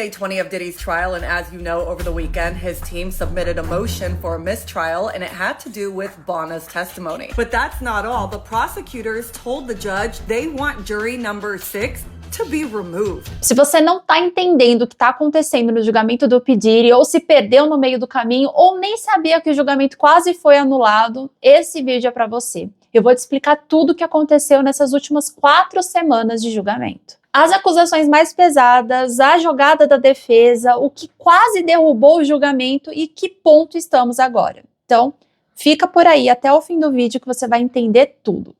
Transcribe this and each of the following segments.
Day 20 of Diddy's trial, and as you know, over the weekend, his team submitted a motion for a mistrial, and it had to do with Bonna's testimony. But that's not all. The prosecutors told the judge they want jury number 6 to be removed. Se você não tá entendendo o que tá acontecendo no julgamento do P. Diddy, ou se perdeu no meio do caminho, ou nem sabia que o julgamento quase foi anulado, esse vídeo é pra você. Eu vou te explicar tudo o que aconteceu nessas últimas 4 semanas de julgamento. As acusações mais pesadas, a jogada da defesa, o que quase derrubou o julgamento e que ponto estamos agora. Então, fica por aí até o fim do vídeo que você vai entender tudo.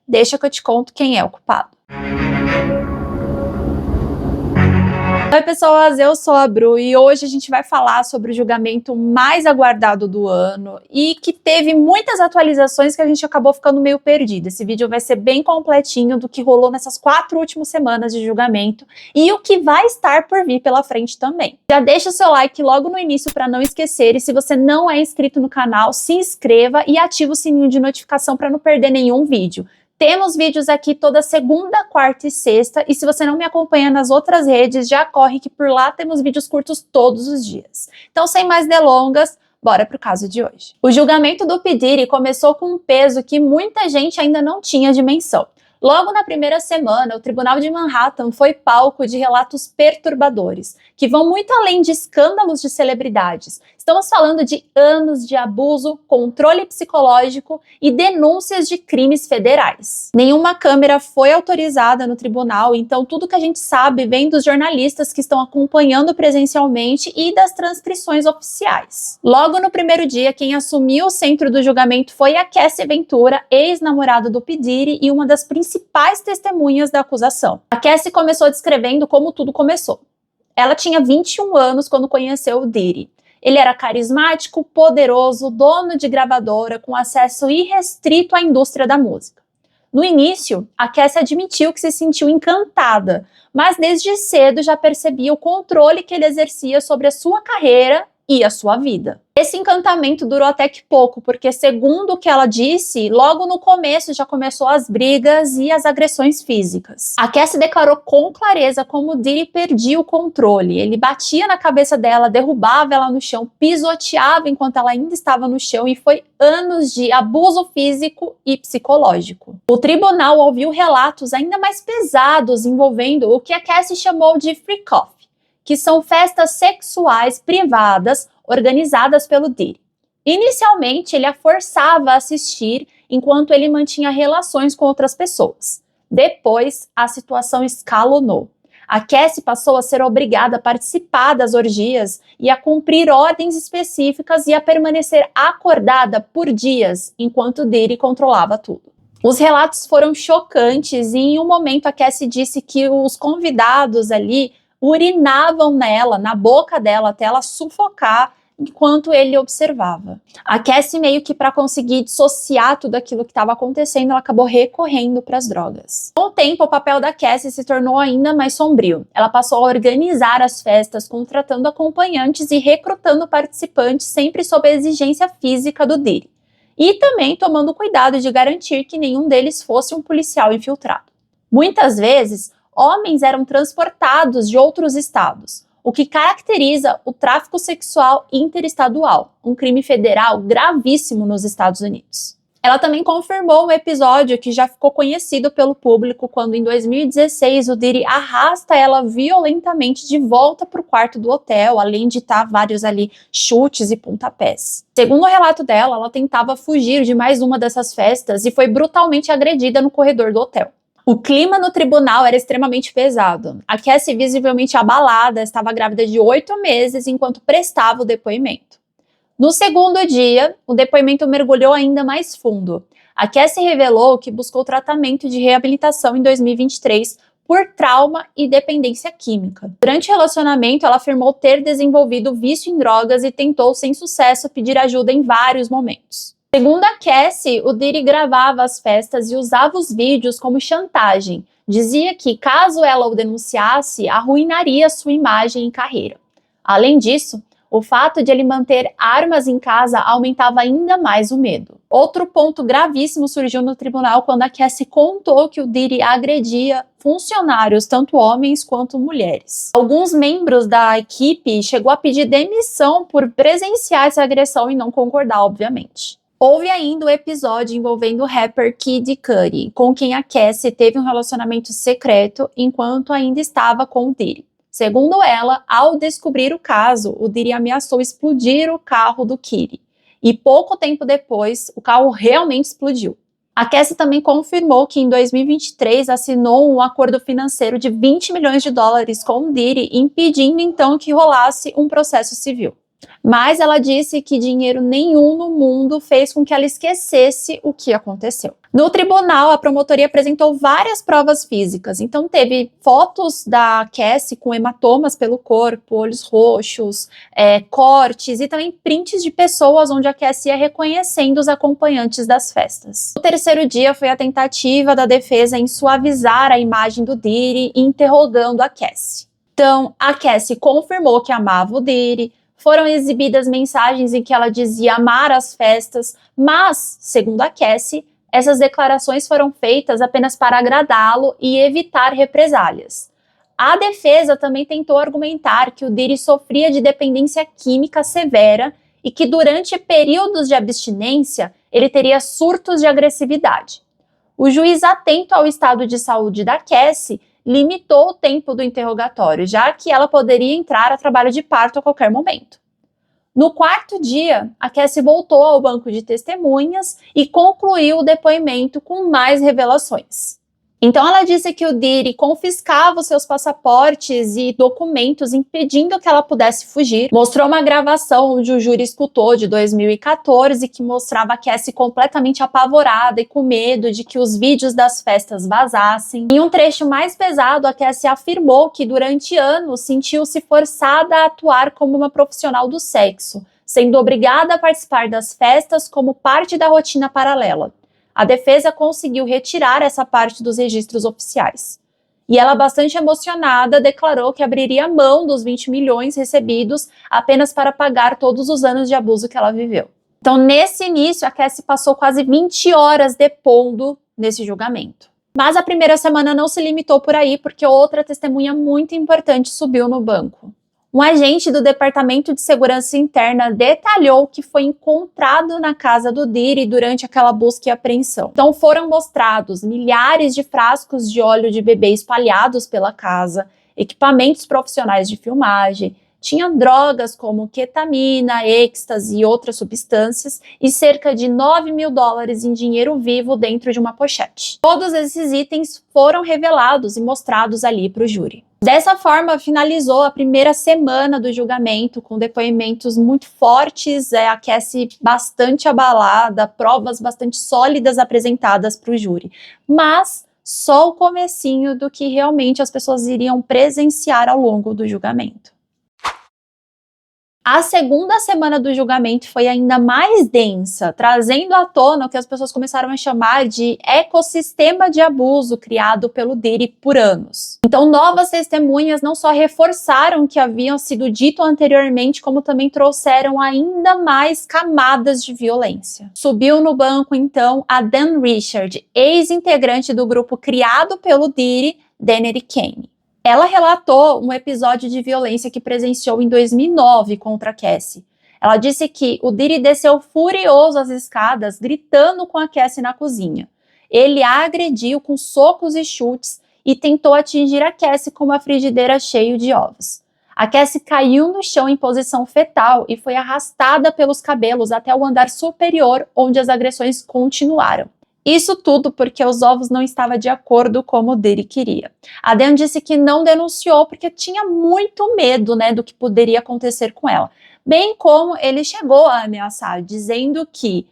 Deixa que eu te conto quem é o culpado. Oi pessoas, eu sou a Bru e hoje a gente vai falar sobre o julgamento mais aguardado do ano e que teve muitas atualizações que a gente acabou ficando meio perdido. Esse vídeo vai ser bem completinho do que rolou nessas 4 últimas semanas de julgamento e o que vai estar por vir pela frente também. Já deixa o seu like logo no início para não esquecer, e se você não é inscrito no canal, se inscreva e ativa o sininho de notificação para não perder nenhum vídeo. Temos vídeos aqui toda segunda, quarta e sexta, e se você não me acompanha nas outras redes, já corre que por lá temos vídeos curtos todos os dias. Então, sem mais delongas, bora pro caso de hoje. O julgamento do P. Diddy começou com um peso que muita gente ainda não tinha dimensão. Logo na primeira semana, o Tribunal de Manhattan foi palco de relatos perturbadores, que vão muito além de escândalos de celebridades. Estamos falando de anos de abuso, controle psicológico e denúncias de crimes federais. Nenhuma câmera foi autorizada no tribunal, então tudo que a gente sabe vem dos jornalistas que estão acompanhando presencialmente e das transcrições oficiais. Logo no primeiro dia, quem assumiu o centro do julgamento foi a Cassie Ventura, ex-namorada do P. Diddy e uma das principais testemunhas da acusação. A Cassie começou descrevendo como tudo começou. Ela tinha 21 anos quando conheceu o Diddy. Ele era carismático, poderoso, dono de gravadora, com acesso irrestrito à indústria da música. No início, a Cassie admitiu que se sentiu encantada, mas desde cedo já percebia o controle que ele exercia sobre a sua carreira e a sua vida. Esse encantamento durou até que pouco, porque segundo o que ela disse, logo no começo já começou as brigas e as agressões físicas. A Cassie declarou com clareza como o Diddy perdia o controle. Ele batia na cabeça dela, derrubava ela no chão, pisoteava enquanto ela ainda estava no chão, e foi anos de abuso físico e psicológico. O tribunal ouviu relatos ainda mais pesados envolvendo o que a Cassie chamou de freak-off, que são festas sexuais privadas organizadas pelo Diddy. Inicialmente, ele a forçava a assistir enquanto ele mantinha relações com outras pessoas. Depois, a situação escalonou. A Cassie passou a ser obrigada a participar das orgias e a cumprir ordens específicas e a permanecer acordada por dias enquanto Diddy controlava tudo. Os relatos foram chocantes e em um momento a Cassie disse que os convidados ali urinavam nela, na boca dela, até ela sufocar enquanto ele observava. A Cassie, meio que para conseguir dissociar tudo aquilo que estava acontecendo, ela acabou recorrendo para as drogas. Com o tempo, o papel da Cassie se tornou ainda mais sombrio. Ela passou a organizar as festas, contratando acompanhantes e recrutando participantes, sempre sob a exigência física do Diddy. E também tomando cuidado de garantir que nenhum deles fosse um policial infiltrado. Muitas vezes, homens eram transportados de outros estados, o que caracteriza o tráfico sexual interestadual, um crime federal gravíssimo nos Estados Unidos. Ela também confirmou um episódio que já ficou conhecido pelo público quando, em 2016, o Diddy arrasta ela violentamente de volta para o quarto do hotel, além de estar vários ali chutes e pontapés. Segundo o relato dela, ela tentava fugir de mais uma dessas festas e foi brutalmente agredida no corredor do hotel. O clima no tribunal era extremamente pesado. A Cassie, visivelmente abalada, estava grávida de 8 meses enquanto prestava o depoimento. No segundo dia, o depoimento mergulhou ainda mais fundo. A Cassie revelou que buscou tratamento de reabilitação em 2023 por trauma e dependência química. Durante o relacionamento, ela afirmou ter desenvolvido vício em drogas e tentou, sem sucesso, pedir ajuda em vários momentos. Segundo a Cassie, o Diddy gravava as festas e usava os vídeos como chantagem. Dizia que, caso ela o denunciasse, arruinaria sua imagem e carreira. Além disso, O fato de ele manter armas em casa aumentava ainda mais o medo. Outro ponto gravíssimo surgiu no tribunal quando a Cassie contou que o Diddy agredia funcionários, tanto homens quanto mulheres. Alguns membros da equipe chegou a pedir demissão por presenciar essa agressão e não concordar, obviamente. Houve ainda o episódio envolvendo o rapper Kid Cudi, com quem a Cassie teve um relacionamento secreto enquanto ainda estava com o Diddy. Segundo ela, ao descobrir o caso, o Diddy ameaçou explodir o carro do Kid. E pouco tempo depois, o carro realmente explodiu. A Cassie também confirmou que em 2023 assinou um acordo financeiro de 20 milhões de dólares com o Diddy, impedindo então que rolasse um processo civil. Mas ela disse que dinheiro nenhum no mundo fez com que ela esquecesse o que aconteceu. No tribunal, a promotoria apresentou várias provas físicas. Então teve fotos da Cassie com hematomas pelo corpo, olhos roxos, cortes e também prints de pessoas onde a Cassie ia reconhecendo os acompanhantes das festas. O terceiro dia foi a tentativa da defesa em suavizar a imagem do Diddy, interrogando a Cassie. Então, a Cassie confirmou que amava o Diddy. Foram exibidas mensagens em que ela dizia amar as festas, mas, segundo a Cassie, essas declarações foram feitas apenas para agradá-lo e evitar represálias. A defesa também tentou argumentar que o Diddy sofria de dependência química severa e que durante períodos de abstinência ele teria surtos de agressividade. O juiz, atento ao estado de saúde da Cassie, limitou o tempo do interrogatório, já que ela poderia entrar a trabalho de parto a qualquer momento. No quarto dia, a Cassie voltou ao banco de testemunhas e concluiu o depoimento com mais revelações. Então ela disse que o Diddy confiscava os seus passaportes e documentos, impedindo que ela pudesse fugir. Mostrou uma gravação onde o júri escutou de 2014 que mostrava a Cassie completamente apavorada e com medo de que os vídeos das festas vazassem. Em um trecho mais pesado, a Cassie afirmou que durante anos sentiu-se forçada a atuar como uma profissional do sexo, sendo obrigada a participar das festas como parte da rotina paralela. A defesa conseguiu retirar essa parte dos registros oficiais. E ela, bastante emocionada, declarou que abriria mão dos 20 milhões recebidos apenas para pagar todos os anos de abuso que ela viveu. Então, nesse início, a Cassie passou quase 20 horas depondo nesse julgamento. Mas a primeira semana não se limitou por aí, porque outra testemunha muito importante subiu no banco. Um agente do Departamento de Segurança Interna detalhou que foi encontrado na casa do Diddy durante aquela busca e apreensão. Então foram mostrados milhares de frascos de óleo de bebê espalhados pela casa, equipamentos profissionais de filmagem, tinha drogas como ketamina, êxtase e outras substâncias e cerca de 9 mil dólares em dinheiro vivo dentro de uma pochete. Todos esses itens foram revelados e mostrados ali para o júri. Dessa forma, finalizou a primeira semana do julgamento, com depoimentos muito fortes, a Cassie bastante abalada, provas bastante sólidas apresentadas para o júri. Mas só o comecinho do que realmente as pessoas iriam presenciar ao longo do julgamento. A segunda semana do julgamento foi ainda mais densa, trazendo à tona o que as pessoas começaram a chamar de ecossistema de abuso criado pelo Diddy por anos. Então, novas testemunhas não só reforçaram o que haviam sido dito anteriormente, como também trouxeram ainda mais camadas de violência. Subiu no banco, então, a Dan Richard, ex-integrante do grupo criado pelo Diddy, Danity Kane. Ela relatou um episódio de violência que presenciou em 2009 contra a Cassie. Ela disse que o Diddy desceu furioso as escadas, gritando com a Cassie na cozinha. Ele a agrediu com socos e chutes e tentou atingir a Cassie com uma frigideira cheia de ovos. A Cassie caiu no chão em posição fetal e foi arrastada pelos cabelos até o andar superior, onde as agressões continuaram. Isso tudo porque os ovos não estavam de acordo como o Diddy queria. A Dan disse que não denunciou porque tinha muito medo, do que poderia acontecer com ela. Bem como ele chegou a ameaçar, dizendo que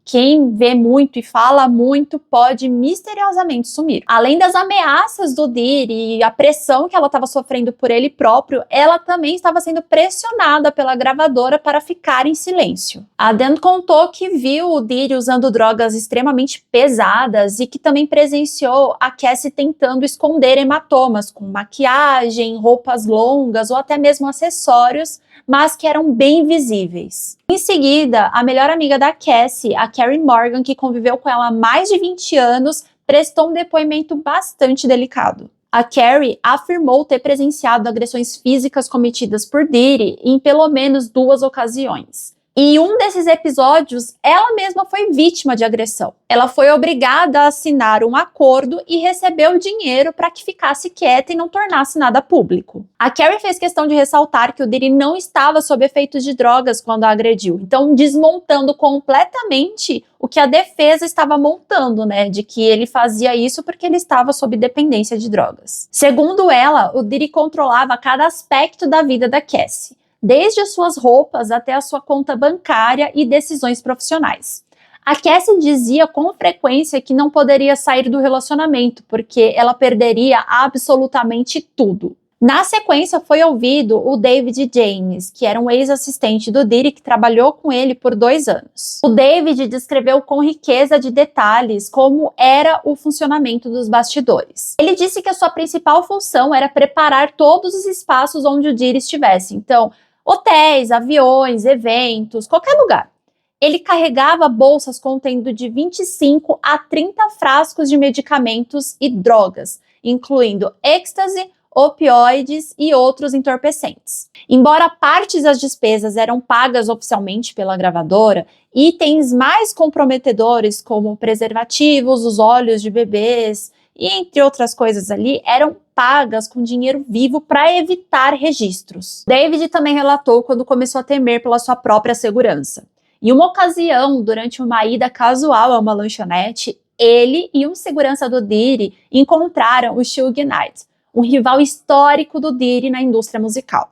Quem vê muito e fala muito pode misteriosamente sumir. Além das ameaças do Diddy e a pressão que ela estava sofrendo por ele próprio, ela também estava sendo pressionada pela gravadora para ficar em silêncio. A Dan contou que viu o Diddy usando drogas extremamente pesadas e que também presenciou a Cassie tentando esconder hematomas com maquiagem, roupas longas ou até mesmo acessórios, mas que eram bem visíveis. Em seguida, a melhor amiga da Cassie, a Carrie Morgan, que conviveu com ela há mais de 20 anos, prestou um depoimento bastante delicado. A Carrie afirmou ter presenciado agressões físicas cometidas por Diddy em pelo menos 2 ocasiões. E em um desses episódios, ela mesma foi vítima de agressão. Ela foi obrigada a assinar um acordo e recebeu dinheiro para que ficasse quieta e não tornasse nada público. A Carrie fez questão de ressaltar que o Diddy não estava sob efeitos de drogas quando a agrediu, então desmontando completamente o que a defesa estava montando, de que ele fazia isso porque ele estava sob dependência de drogas. Segundo ela, o Diddy controlava cada aspecto da vida da Cassie, desde as suas roupas até a sua conta bancária e decisões profissionais. A Cassie dizia com frequência que não poderia sair do relacionamento, porque ela perderia absolutamente tudo. Na sequência, foi ouvido o David James, que era um ex-assistente do Diddy que trabalhou com ele por 2 anos. O David descreveu com riqueza de detalhes como era o funcionamento dos bastidores. Ele disse que a sua principal função era preparar todos os espaços onde o Diddy estivesse. Então, hotéis, aviões, eventos, qualquer lugar. Ele carregava bolsas contendo de 25 a 30 frascos de medicamentos e drogas, incluindo êxtase, opioides e outros entorpecentes. Embora partes das despesas eram pagas oficialmente pela gravadora, itens mais comprometedores como preservativos, os óleos de bebês e entre outras coisas ali eram pagas com dinheiro vivo para evitar registros. David também relatou quando começou a temer pela sua própria segurança. Em uma ocasião, durante uma ida casual a uma lanchonete, ele e um segurança do Diddy encontraram o Suge Knight, um rival histórico do Diddy na indústria musical.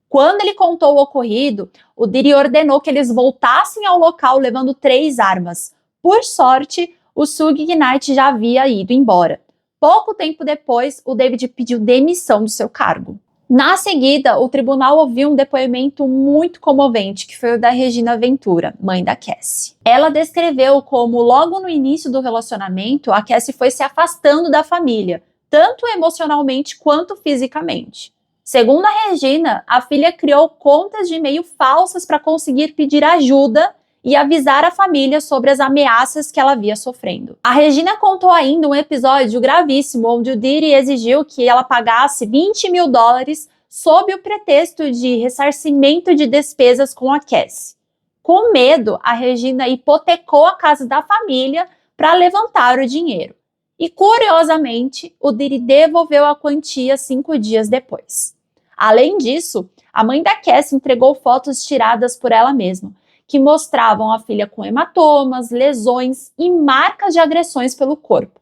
Quando ele contou o ocorrido, o Diddy ordenou que eles voltassem ao local levando 3 armas. Por sorte, o Suge Knight já havia ido embora. Pouco tempo depois, o David pediu demissão do seu cargo. Na seguida, o tribunal ouviu um depoimento muito comovente, que foi o da Regina Ventura, mãe da Cassie. Ela descreveu como, logo no início do relacionamento, a Cassie foi se afastando da família, tanto emocionalmente quanto fisicamente. Segundo a Regina, a filha criou contas de e-mail falsas para conseguir pedir ajuda e avisar a família sobre as ameaças que ela via sofrendo. A Regina contou ainda um episódio gravíssimo onde o Diddy exigiu que ela pagasse $20 mil sob o pretexto de ressarcimento de despesas com a Cassie. Com medo, a Regina hipotecou a casa da família para levantar o dinheiro. E, curiosamente, o Diddy devolveu a quantia 5 dias depois. Além disso, a mãe da Cassie entregou fotos tiradas por ela mesma, que mostravam a filha com hematomas, lesões e marcas de agressões pelo corpo.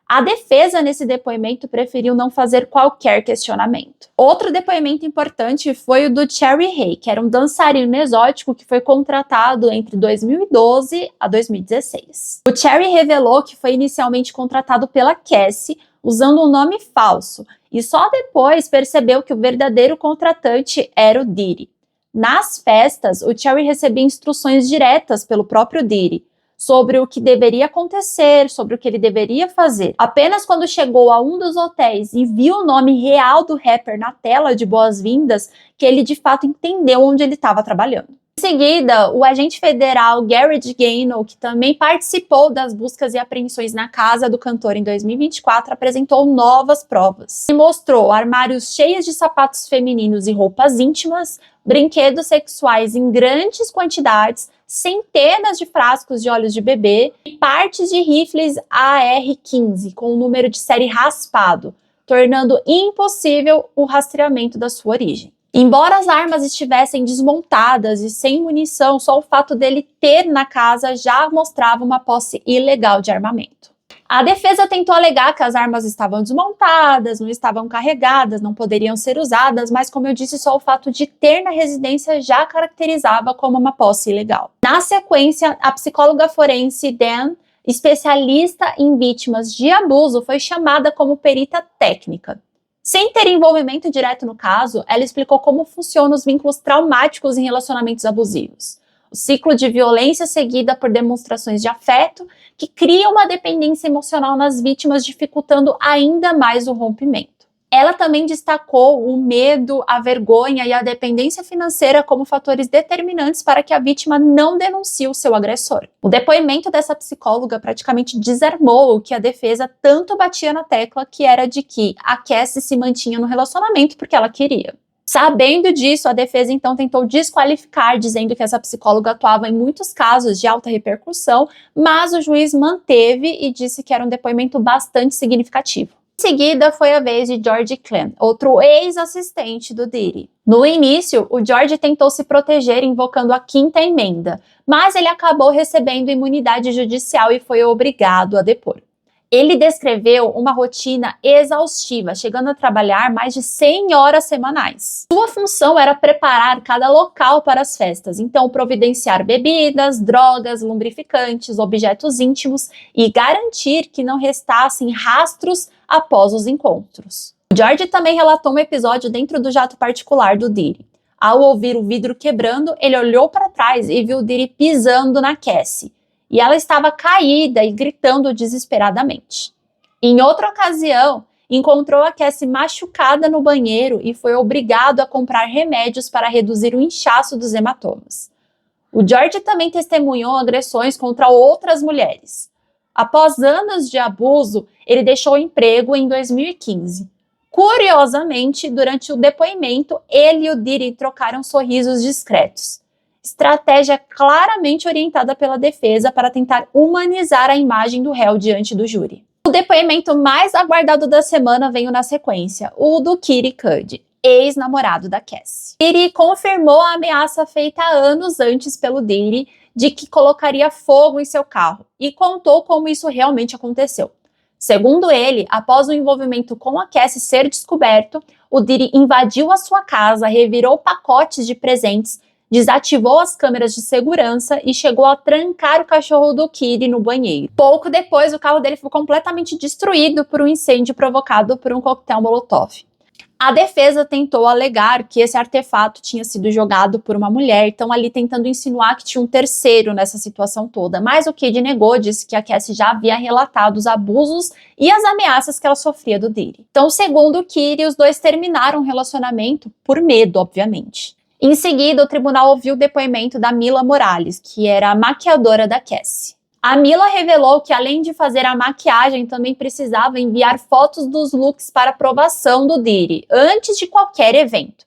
A defesa nesse depoimento preferiu não fazer qualquer questionamento. Outro depoimento importante foi o do Cherry Ray, que era um dançarino exótico que foi contratado entre 2012 a 2016. O Cherry revelou que foi inicialmente contratado pela Cassie usando um nome falso e só depois percebeu que o verdadeiro contratante era o Diddy. Nas festas, o Cherry recebia instruções diretas pelo próprio Diddy sobre o que deveria acontecer, sobre o que ele deveria fazer. Apenas quando chegou a um dos hotéis e viu o nome real do rapper na tela de boas-vindas, que ele de fato entendeu onde ele estava trabalhando. Em seguida, o agente federal Garrett Gaynor, que também participou das buscas e apreensões na casa do cantor em 2024, apresentou novas provas e mostrou armários cheios de sapatos femininos e roupas íntimas, brinquedos sexuais em grandes quantidades, centenas de frascos de óleos de bebê e partes de rifles AR-15 com o número de série raspado, tornando impossível o rastreamento da sua origem. Embora as armas estivessem desmontadas e sem munição, só o fato dele ter na casa já mostrava uma posse ilegal de armamento. A defesa tentou alegar que as armas estavam desmontadas, não estavam carregadas, não poderiam ser usadas, mas, como eu disse, só o fato de ter na residência já caracterizava como uma posse ilegal. Na sequência, a psicóloga forense Dan, especialista em vítimas de abuso, foi chamada como perita técnica. Sem ter envolvimento direto no caso, ela explicou como funcionam os vínculos traumáticos em relacionamentos abusivos. O ciclo de violência seguida por demonstrações de afeto que cria uma dependência emocional nas vítimas, dificultando ainda mais o rompimento. Ela também destacou o medo, a vergonha e a dependência financeira como fatores determinantes para que a vítima não denuncie o seu agressor. O depoimento dessa psicóloga praticamente desarmou o que a defesa tanto batia na tecla, que era de que a Cassie se mantinha no relacionamento porque ela queria. Sabendo disso, a defesa então tentou desqualificar, dizendo que essa psicóloga atuava em muitos casos de alta repercussão, mas o juiz manteve e disse que era um depoimento bastante significativo. Em seguida, foi a vez de George Clan, outro ex-assistente do Diddy. No início, o George tentou se proteger invocando a Quinta Emenda, mas ele acabou recebendo imunidade judicial e foi obrigado a depor. Ele descreveu uma rotina exaustiva, chegando a trabalhar mais de 100 horas semanais. Sua função era preparar cada local para as festas, então providenciar bebidas, drogas, lubrificantes, objetos íntimos e garantir que não restassem rastros após os encontros. George também relatou um episódio dentro do jato particular do Diddy. Ao ouvir o vidro quebrando, ele olhou para trás e viu o Diddy pisando na Cassie. E ela estava caída e gritando desesperadamente. Em outra ocasião, encontrou a Cassie machucada no banheiro e foi obrigado a comprar remédios para reduzir o inchaço dos hematomas. O George também testemunhou agressões contra outras mulheres. Após anos de abuso, ele deixou o emprego em 2015. Curiosamente, durante o depoimento, ele e o Diddy trocaram sorrisos discretos. Estratégia claramente orientada pela defesa para tentar humanizar a imagem do réu diante do júri. O depoimento mais aguardado da semana veio na sequência, o do Kitty Cuddy, ex-namorado da Cassie. Kitty confirmou a ameaça feita anos antes pelo Diddy de que colocaria fogo em seu carro e contou como isso realmente aconteceu. Segundo ele, após o envolvimento com a Cassie ser descoberto, o Diddy invadiu a sua casa, revirou pacotes de presentes, desativou as câmeras de segurança e chegou a trancar o cachorro do Kitty no banheiro. Pouco depois, o carro dele foi completamente destruído por um incêndio provocado por um coquetel Molotov. A defesa tentou alegar que esse artefato tinha sido jogado por uma mulher, então ali tentando insinuar que tinha um terceiro nessa situação toda, mas o Kitty negou, disse que a Cassie já havia relatado os abusos e as ameaças que ela sofria do Diddy. Então, segundo o Kitty, os dois terminaram o relacionamento por medo, obviamente. Em seguida, o tribunal ouviu o depoimento da Mila Morales, que era a maquiadora da Cassie. A Mila revelou que, além de fazer a maquiagem, também precisava enviar fotos dos looks para aprovação do Diddy, antes de qualquer evento.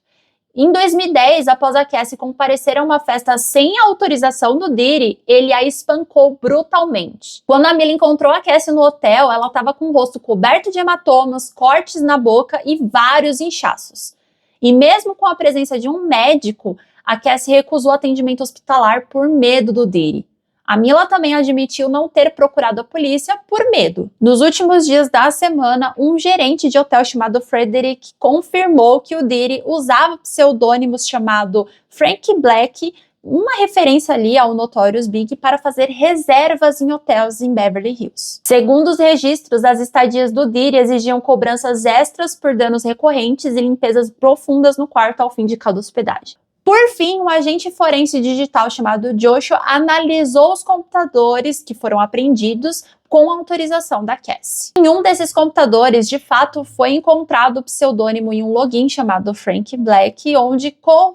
Em 2010, após a Cassie comparecer a uma festa sem autorização do Diddy, ele a espancou brutalmente. Quando a Mila encontrou a Cassie no hotel, ela estava com o rosto coberto de hematomas, cortes na boca e vários inchaços. E mesmo com a presença de um médico, a Cassie recusou atendimento hospitalar por medo do Diddy. A Mila também admitiu não ter procurado a polícia por medo. Nos últimos dias da semana, um gerente de hotel chamado Frederick confirmou que o Diddy usava pseudônimos chamado Frank Black, uma referência ali ao Notorious Big, para fazer reservas em hotéis em Beverly Hills. Segundo os registros, as estadias do Diddy exigiam cobranças extras por danos recorrentes e limpezas profundas no quarto ao fim de cada hospedagem. Por fim, um agente forense digital chamado Joshua analisou os computadores que foram apreendidos com a autorização da Cassie. Em um desses computadores, de fato, foi encontrado o pseudônimo em um login chamado Frank Black, onde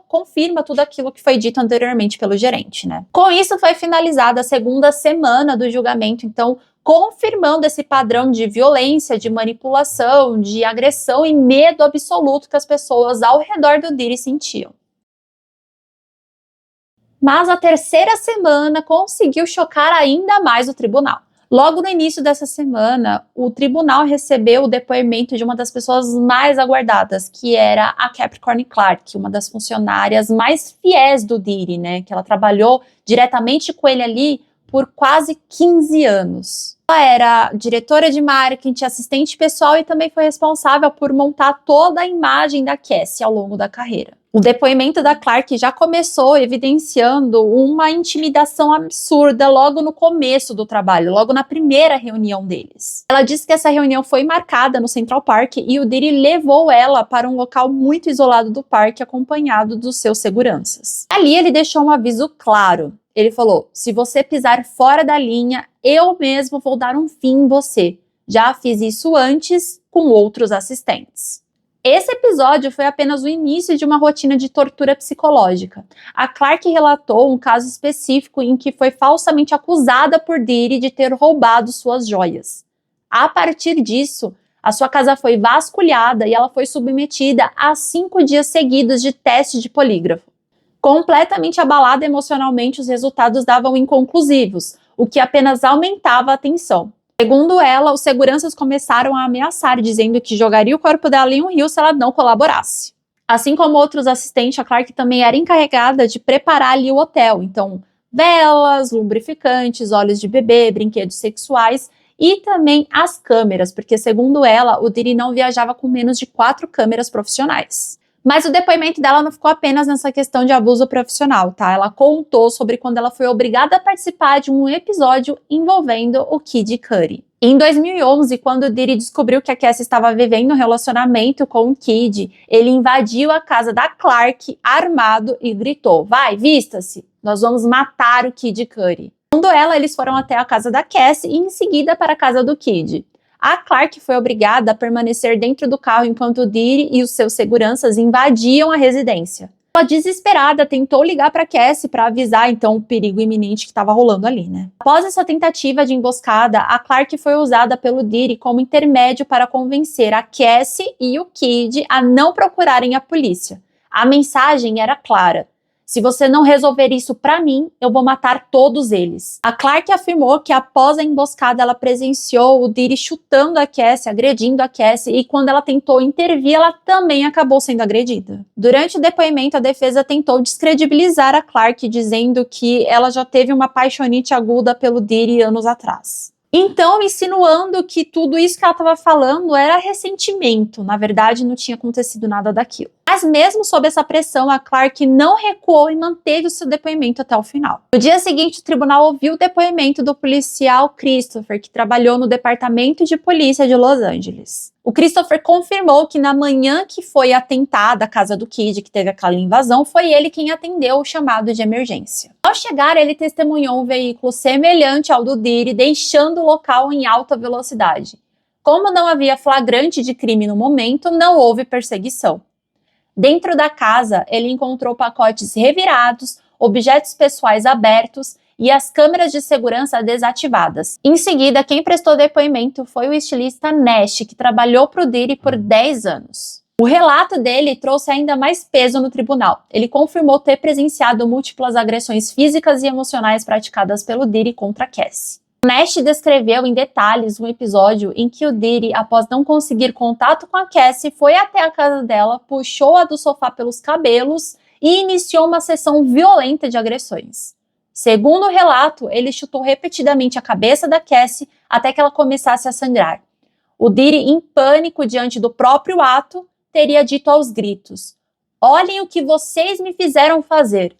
confirma tudo aquilo que foi dito anteriormente pelo gerente, né? Com isso, foi finalizada a segunda semana do julgamento, então, confirmando esse padrão de violência, de manipulação, de agressão e medo absoluto que as pessoas ao redor do Diddy sentiam. Mas a terceira semana conseguiu chocar ainda mais o tribunal. Logo no início dessa semana, o tribunal recebeu o depoimento de uma das pessoas mais aguardadas, que era a Capricorn Clark, uma das funcionárias mais fiéis do Diddy, né? Que ela trabalhou diretamente com ele ali por quase 15 anos. Ela era diretora de marketing, assistente pessoal e também foi responsável por montar toda a imagem da Cassie ao longo da carreira. O depoimento da Clark já começou evidenciando uma intimidação absurda logo no começo do trabalho, logo na primeira reunião deles. Ela disse que essa reunião foi marcada no Central Park e o Diddy levou ela para um local muito isolado do parque, acompanhado dos seus seguranças. Ali ele deixou um aviso claro. Ele falou: se você pisar fora da linha, eu mesmo vou dar um fim em você. Já fiz isso antes com outros assistentes. Esse episódio foi apenas o início de uma rotina de tortura psicológica. A Clark relatou um caso específico em que foi falsamente acusada por Diddy de ter roubado suas joias. A partir disso, a sua casa foi vasculhada e ela foi submetida a 5 dias seguidos de teste de polígrafo. Completamente abalada emocionalmente, os resultados davam inconclusivos, o que apenas aumentava a tensão. Segundo ela, os seguranças começaram a ameaçar, dizendo que jogaria o corpo dela em um rio se ela não colaborasse. Assim como outros assistentes, a Clark também era encarregada de preparar ali o hotel. Então, velas, lubrificantes, óleos de bebê, brinquedos sexuais e também as câmeras, porque segundo ela, o Diddy não viajava com menos de 4 câmeras profissionais. Mas o depoimento dela não ficou apenas nessa questão de abuso profissional, tá? Ela contou sobre quando ela foi obrigada a participar de um episódio envolvendo o Kid Cudi. Em 2011, quando o Diddy descobriu que a Cassie estava vivendo um relacionamento com o Kid, ele invadiu a casa da Clark armado e gritou: vai, vista-se, nós vamos matar o Kid Cudi. Segundo ela, eles foram até a casa da Cassie e em seguida para a casa do Kid. A Clark foi obrigada a permanecer dentro do carro enquanto o Diddy e os seus seguranças invadiam a residência. Ela, desesperada, tentou ligar para Cassie para avisar então o perigo iminente que estava rolando ali, né? Após essa tentativa de emboscada, a Clark foi usada pelo Diddy como intermédio para convencer a Cassie e o Kid a não procurarem a polícia. A mensagem era clara: se você não resolver isso pra mim, eu vou matar todos eles. A Clark afirmou que após a emboscada ela presenciou o Diddy chutando a Cassie, agredindo a Cassie, e quando ela tentou intervir, ela também acabou sendo agredida. Durante o depoimento, a defesa tentou descredibilizar a Clark, dizendo que ela já teve uma paixonite aguda pelo Diddy anos atrás. Então, insinuando que tudo isso que ela estava falando era ressentimento. Na verdade, não tinha acontecido nada daquilo. Mas mesmo sob essa pressão, a Clark não recuou e manteve o seu depoimento até o final. No dia seguinte, o tribunal ouviu o depoimento do policial Christopher, que trabalhou no Departamento de Polícia de Los Angeles. O Christopher confirmou que na manhã que foi atentada a casa do Kid, que teve aquela invasão, foi ele quem atendeu o chamado de emergência. Ao chegar, ele testemunhou um veículo semelhante ao do Diddy, deixando o local em alta velocidade. Como não havia flagrante de crime no momento, não houve perseguição. Dentro da casa, ele encontrou pacotes revirados, objetos pessoais abertos e as câmeras de segurança desativadas. Em seguida, quem prestou depoimento foi o estilista Nash, que trabalhou para o Diddy por 10 anos. O relato dele trouxe ainda mais peso no tribunal. Ele confirmou ter presenciado múltiplas agressões físicas e emocionais praticadas pelo Diddy contra Cassie. Nash descreveu em detalhes um episódio em que o Diddy, após não conseguir contato com a Cassie, foi até a casa dela, puxou-a do sofá pelos cabelos e iniciou uma sessão violenta de agressões. Segundo o relato, ele chutou repetidamente a cabeça da Cassie até que ela começasse a sangrar. O Diddy, em pânico diante do próprio ato, teria dito aos gritos: "Olhem o que vocês me fizeram fazer."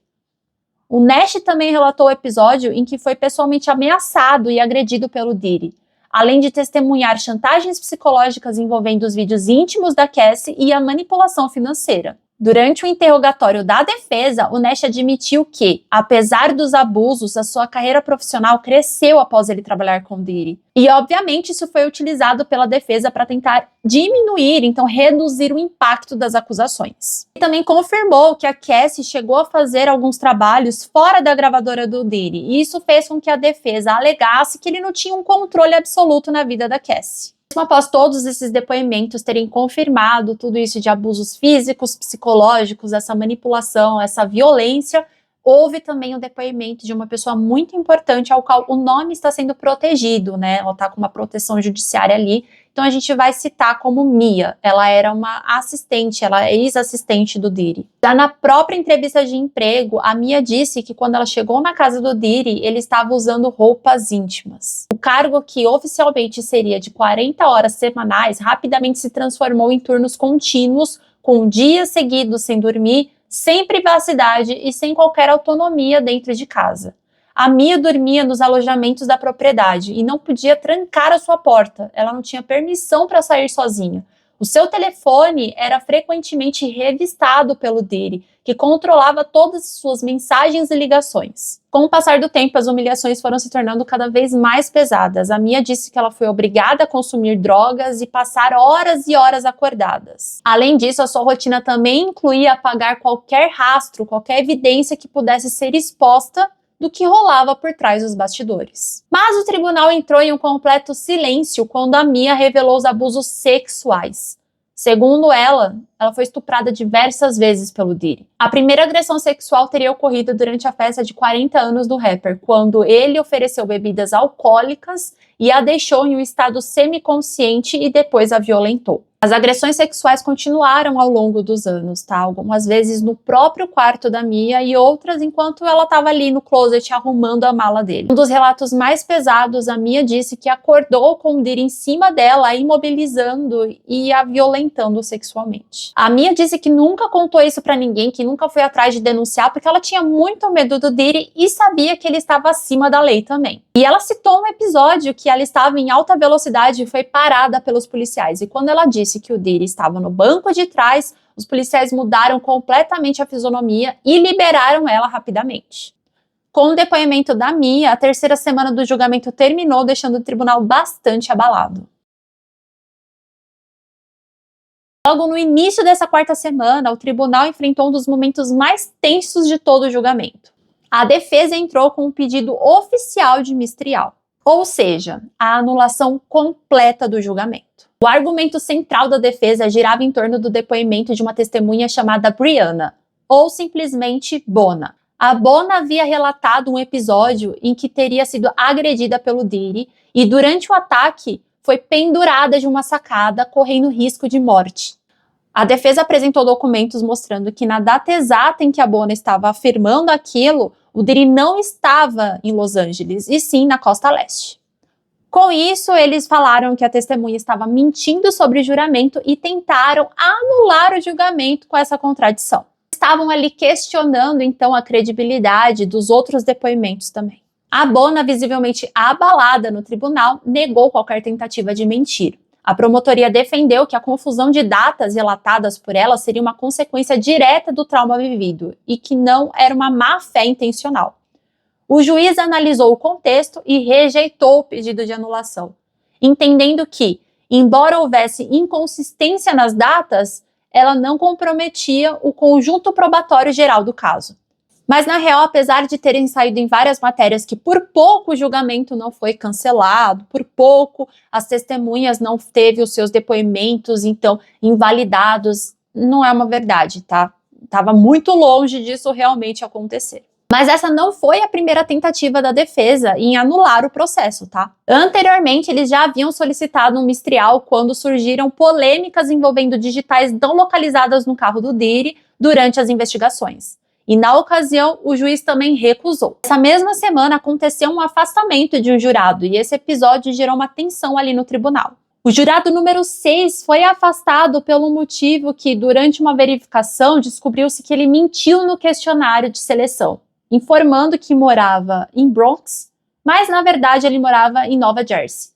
O Nash também relatou o episódio em que foi pessoalmente ameaçado e agredido pelo Diddy, além de testemunhar chantagens psicológicas envolvendo os vídeos íntimos da Cassie e a manipulação financeira. Durante o interrogatório da defesa, o Nash admitiu que, apesar dos abusos, a sua carreira profissional cresceu após ele trabalhar com Diddy. E, obviamente, isso foi utilizado pela defesa para tentar diminuir, então reduzir o impacto das acusações. E também confirmou que a Cassie chegou a fazer alguns trabalhos fora da gravadora do Diddy, e isso fez com que a defesa alegasse que ele não tinha um controle absoluto na vida da Cassie. Mesmo após todos esses depoimentos terem confirmado tudo isso de abusos físicos, psicológicos, essa manipulação, essa violência, houve também o depoimento de uma pessoa muito importante ao qual o nome está sendo protegido, né? Ela está com uma proteção judiciária ali. Então a gente vai citar como Mia. Ela era uma assistente, ela é ex-assistente do Diddy. Já na própria entrevista de emprego, a Mia disse que quando ela chegou na casa do Diddy, ele estava usando roupas íntimas. O cargo que oficialmente seria de 40 horas semanais, rapidamente se transformou em turnos contínuos, com dias seguidos sem dormir, sem privacidade e sem qualquer autonomia dentro de casa. A Mia dormia nos alojamentos da propriedade e não podia trancar a sua porta. Ela não tinha permissão para sair sozinha. O seu telefone era frequentemente revistado pelo Diddy, que controlava todas as suas mensagens e ligações. Com o passar do tempo, as humilhações foram se tornando cada vez mais pesadas. A Mia disse que ela foi obrigada a consumir drogas e passar horas e horas acordadas. Além disso, a sua rotina também incluía apagar qualquer rastro, qualquer evidência que pudesse ser exposta do que rolava por trás dos bastidores. Mas o tribunal entrou em um completo silêncio quando a Mia revelou os abusos sexuais. Segundo ela foi estuprada diversas vezes pelo Diddy. A primeira agressão sexual teria ocorrido durante a festa de 40 anos do rapper, quando ele ofereceu bebidas alcoólicas e a deixou em um estado semiconsciente e depois a violentou. As agressões sexuais continuaram ao longo dos anos, tá? Algumas vezes no próprio quarto da Mia e outras enquanto ela estava ali no closet arrumando a mala dele. Um dos relatos mais pesados, a Mia disse que acordou com o Diddy em cima dela, a imobilizando e a violentando sexualmente. A Mia disse que nunca contou isso pra ninguém, que nunca foi atrás de denunciar, porque ela tinha muito medo do Diddy e sabia que ele estava acima da lei também. E ela citou um episódio que ela estava em alta velocidade e foi parada pelos policiais. E quando ela disse que o Diddy estava no banco de trás, os policiais mudaram completamente a fisionomia e liberaram ela rapidamente. Com o depoimento da Mia, a terceira semana do julgamento terminou, deixando o tribunal bastante abalado. Logo no início dessa quarta semana, o tribunal enfrentou um dos momentos mais tensos de todo o julgamento. A defesa entrou com um pedido oficial de mistrial, ou seja, a anulação completa do julgamento. O argumento central da defesa girava em torno do depoimento de uma testemunha chamada Brianna, ou simplesmente Bona. A Bona havia relatado um episódio em que teria sido agredida pelo Diddy e durante o ataque foi pendurada de uma sacada, correndo risco de morte. A defesa apresentou documentos mostrando que na data exata em que a Bona estava afirmando aquilo, o Diddy não estava em Los Angeles, e sim na costa leste. Com isso, eles falaram que a testemunha estava mentindo sobre o juramento e tentaram anular o julgamento com essa contradição. Estavam ali questionando, então, a credibilidade dos outros depoimentos também. A Bona, visivelmente abalada no tribunal, negou qualquer tentativa de mentir. A promotoria defendeu que a confusão de datas relatadas por ela seria uma consequência direta do trauma vivido e que não era uma má-fé intencional. O juiz analisou o contexto e rejeitou o pedido de anulação, entendendo que, embora houvesse inconsistência nas datas, ela não comprometia o conjunto probatório geral do caso. Mas, na real, apesar de terem saído em várias matérias que por pouco o julgamento não foi cancelado, por pouco as testemunhas não teve os seus depoimentos, então, invalidados, não é uma verdade, tá? Estava muito longe disso realmente acontecer. Mas essa não foi a primeira tentativa da defesa em anular o processo, tá? Anteriormente, eles já haviam solicitado um mistrial quando surgiram polêmicas envolvendo digitais não localizadas no carro do Diddy durante as investigações. E na ocasião, o juiz também recusou. Essa mesma semana aconteceu um afastamento de um jurado e esse episódio gerou uma tensão ali no tribunal. O jurado número 6 foi afastado pelo motivo que, durante uma verificação, descobriu-se que ele mentiu no questionário de seleção, informando que morava em Bronx, mas na verdade ele morava em Nova Jersey.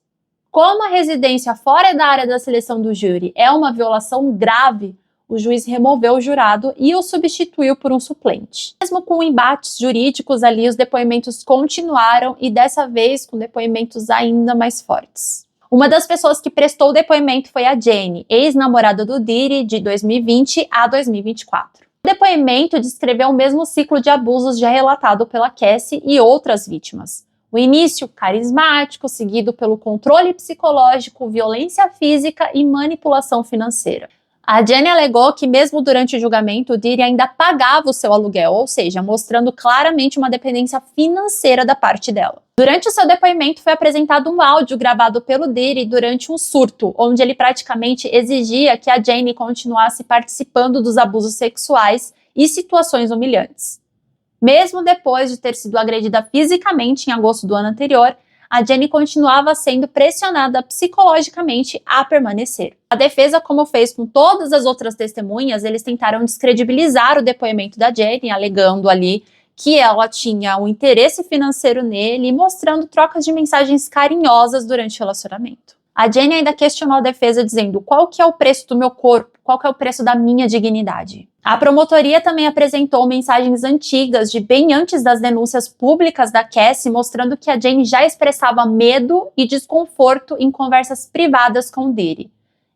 Como a residência fora da área da seleção do júri é uma violação grave, o juiz removeu o jurado e o substituiu por um suplente. Mesmo com embates jurídicos ali, os depoimentos continuaram e dessa vez com depoimentos ainda mais fortes. Uma das pessoas que prestou o depoimento foi a Jenny, ex-namorada do Diddy de 2020 a 2024. O depoimento descreveu o mesmo ciclo de abusos já relatado pela Cassie e outras vítimas. O início carismático, seguido pelo controle psicológico, violência física e manipulação financeira. A Jenny alegou que mesmo durante o julgamento, o Diddy ainda pagava o seu aluguel, ou seja, mostrando claramente uma dependência financeira da parte dela. Durante o seu depoimento foi apresentado um áudio gravado pelo Diddy durante um surto, onde ele praticamente exigia que a Jenny continuasse participando dos abusos sexuais e situações humilhantes. Mesmo depois de ter sido agredida fisicamente em agosto do ano anterior, a Jenny continuava sendo pressionada psicologicamente a permanecer. A defesa, como fez com todas as outras testemunhas, eles tentaram descredibilizar o depoimento da Jenny, alegando ali que ela tinha um interesse financeiro nele e mostrando trocas de mensagens carinhosas durante o relacionamento. A Jenny ainda questionou a defesa dizendo: qual que é o preço do meu corpo? Qual que é o preço da minha dignidade? A promotoria também apresentou mensagens antigas de bem antes das denúncias públicas da Cassie, mostrando que a Jenny já expressava medo e desconforto em conversas privadas com o Diddy.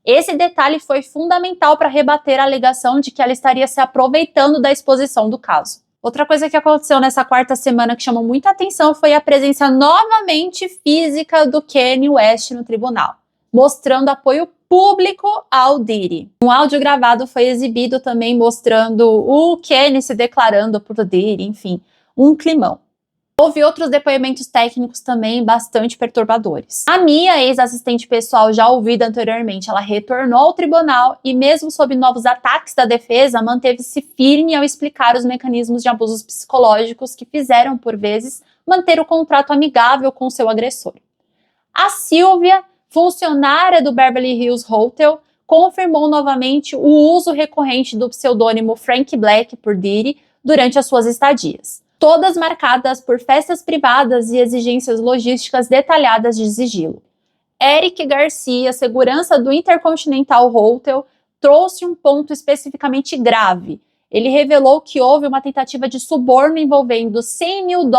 Esse detalhe foi fundamental para rebater a alegação de que ela estaria se aproveitando da exposição do caso. Outra coisa que aconteceu nessa quarta semana que chamou muita atenção foi a presença novamente física do Kanye West no tribunal, mostrando apoio público ao Diddy. Um áudio gravado foi exibido também mostrando o Kanye se declarando pro Diddy, enfim, um climão. Houve outros depoimentos técnicos também bastante perturbadores. A Mia, ex-assistente pessoal já ouvida anteriormente, ela retornou ao tribunal e mesmo sob novos ataques da defesa, manteve-se firme ao explicar os mecanismos de abusos psicológicos que fizeram, por vezes, manter o contrato amigável com seu agressor. A Sylvia, funcionária do Beverly Hills Hotel, confirmou novamente o uso recorrente do pseudônimo Frank Black por Diddy durante as suas estadias, todas marcadas por festas privadas e exigências logísticas detalhadas de sigilo. Eric Garcia, segurança do Intercontinental Hotel, trouxe um ponto especificamente grave. Ele revelou que houve uma tentativa de suborno envolvendo $100 mil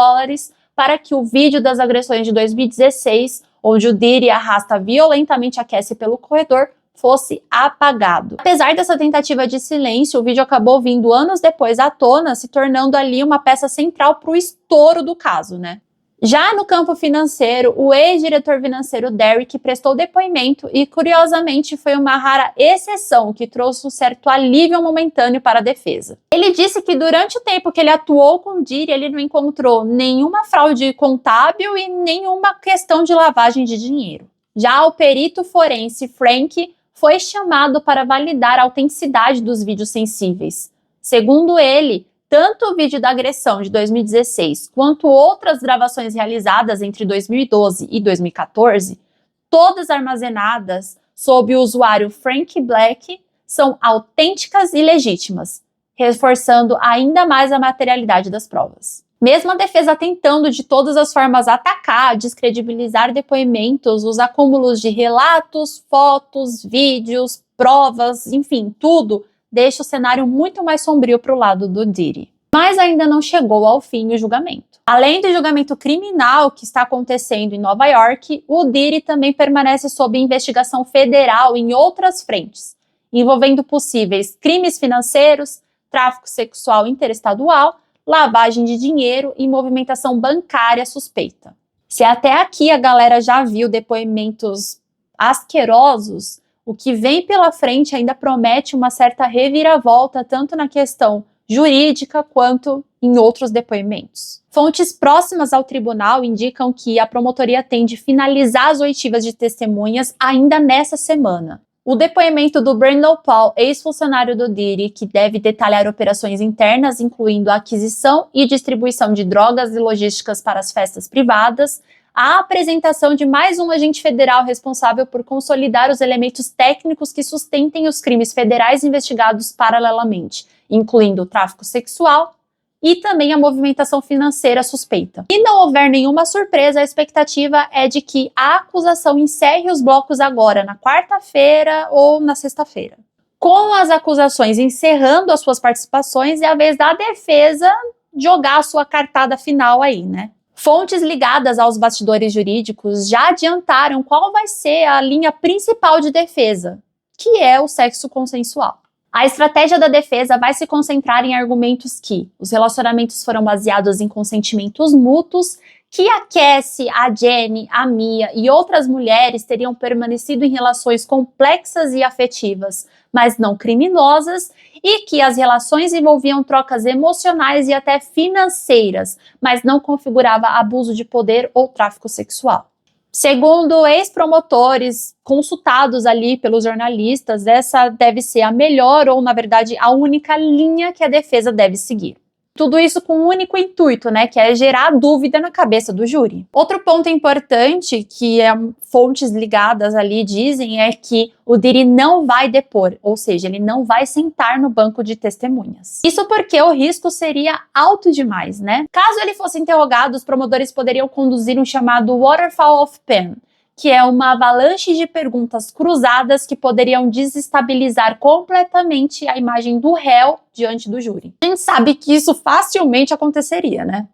para que o vídeo das agressões de 2016, onde o Diddy arrasta violentamente a Cassie pelo corredor, fosse apagado. Apesar dessa tentativa de silêncio, o vídeo acabou vindo anos depois à tona, se tornando ali uma peça central para o estouro do caso, né? Já no campo financeiro, o ex-diretor financeiro Derrick prestou depoimento e, curiosamente, foi uma rara exceção que trouxe um certo alívio momentâneo para a defesa. Ele disse que durante o tempo que ele atuou com o Diddy, ele não encontrou nenhuma fraude contábil e nenhuma questão de lavagem de dinheiro. Já o perito forense Frank foi chamado para validar a autenticidade dos vídeos sensíveis. Segundo ele, tanto o vídeo da agressão de 2016 quanto outras gravações realizadas entre 2012 e 2014, todas armazenadas sob o usuário Frank Black, são autênticas e legítimas, reforçando ainda mais a materialidade das provas. Mesmo a defesa tentando de todas as formas atacar, descredibilizar depoimentos, os acúmulos de relatos, fotos, vídeos, provas, enfim, tudo deixa o cenário muito mais sombrio para o lado do Diddy. Mas ainda não chegou ao fim o julgamento. Além do julgamento criminal que está acontecendo em Nova York, o Diddy também permanece sob investigação federal em outras frentes, envolvendo possíveis crimes financeiros, tráfico sexual interestadual, lavagem de dinheiro e movimentação bancária suspeita. Se até aqui a galera já viu depoimentos asquerosos, o que vem pela frente ainda promete uma certa reviravolta tanto na questão jurídica quanto em outros depoimentos. Fontes próximas ao tribunal indicam que a promotoria tende a finalizar as oitivas de testemunhas ainda nessa semana. O depoimento do Brandon Paul, ex-funcionário do Diddy, que deve detalhar operações internas, incluindo a aquisição e distribuição de drogas e logísticas para as festas privadas, a apresentação de mais um agente federal responsável por consolidar os elementos técnicos que sustentem os crimes federais investigados paralelamente, incluindo o tráfico sexual e também a movimentação financeira suspeita. Se não houver nenhuma surpresa, a expectativa é de que a acusação encerre os blocos agora na quarta-feira ou na sexta-feira. Com as acusações encerrando as suas participações, é a vez da defesa jogar a sua cartada final aí, né? Fontes ligadas aos bastidores jurídicos já adiantaram qual vai ser a linha principal de defesa, que é o sexo consensual. A estratégia da defesa vai se concentrar em argumentos que os relacionamentos foram baseados em consentimentos mútuos, que a Cassie, a Jenny, a Mia e outras mulheres teriam permanecido em relações complexas e afetivas, mas não criminosas, e que as relações envolviam trocas emocionais e até financeiras, mas não configurava abuso de poder ou tráfico sexual. Segundo ex-promotores consultados ali pelos jornalistas, essa deve ser a melhor ou, na verdade, a única linha que a defesa deve seguir. Tudo isso com um único intuito, né, que é gerar dúvida na cabeça do júri. Outro ponto importante que fontes ligadas ali dizem é que o Diddy não vai depor, ou seja, ele não vai sentar no banco de testemunhas. Isso porque o risco seria alto demais, né? Caso ele fosse interrogado, os promotores poderiam conduzir um chamado Waterfall of Pain, que é uma avalanche de perguntas cruzadas que poderiam desestabilizar completamente a imagem do réu diante do júri. A gente sabe que isso facilmente aconteceria, né?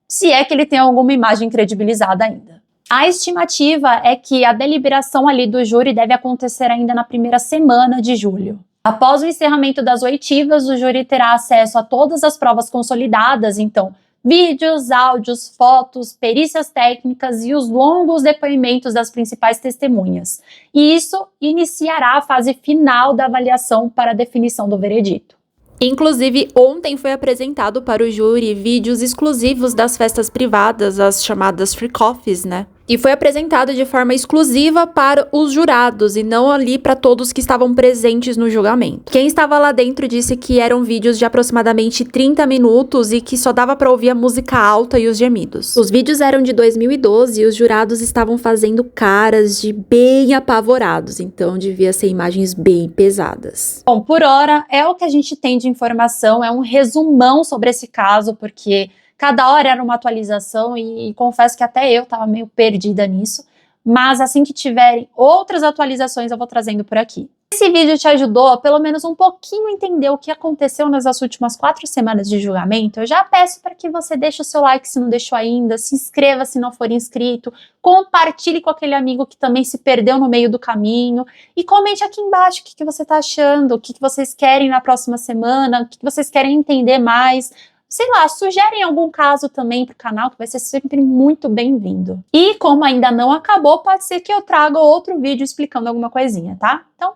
Se é que ele tem alguma imagem credibilizada ainda. A estimativa é que a deliberação ali do júri deve acontecer ainda na primeira semana de julho. Após o encerramento das oitivas, o júri terá acesso a todas as provas consolidadas, então vídeos, áudios, fotos, perícias técnicas e os longos depoimentos das principais testemunhas. E isso iniciará a fase final da avaliação para a definição do veredito. Inclusive, ontem foi apresentado para o júri vídeos exclusivos das festas privadas, as chamadas free coffees, né? E foi apresentado de forma exclusiva para os jurados e não ali para todos que estavam presentes no julgamento. Quem estava lá dentro disse que eram vídeos de aproximadamente 30 minutos e que só dava para ouvir a música alta e os gemidos. Os vídeos eram de 2012 e os jurados estavam fazendo caras de bem apavorados, então devia ser imagens bem pesadas. Bom, por hora é o que a gente tem de informação, é um resumão sobre esse caso, porque cada hora era uma atualização e confesso que até eu estava meio perdida nisso, mas assim que tiverem outras atualizações eu vou trazendo por aqui. Se esse vídeo te ajudou a pelo menos um pouquinho entender o que aconteceu nessas últimas 4 semanas de julgamento, eu já peço para que você deixe o seu like se não deixou ainda, se inscreva se não for inscrito, compartilhe com aquele amigo que também se perdeu no meio do caminho e comente aqui embaixo o que você está achando, o que vocês querem na próxima semana, o que vocês querem entender mais. Sei lá, sugerem algum caso também pro canal, que vai ser sempre muito bem-vindo. E como ainda não acabou, pode ser que eu traga outro vídeo explicando alguma coisinha, tá? Então,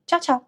tchau, tchau!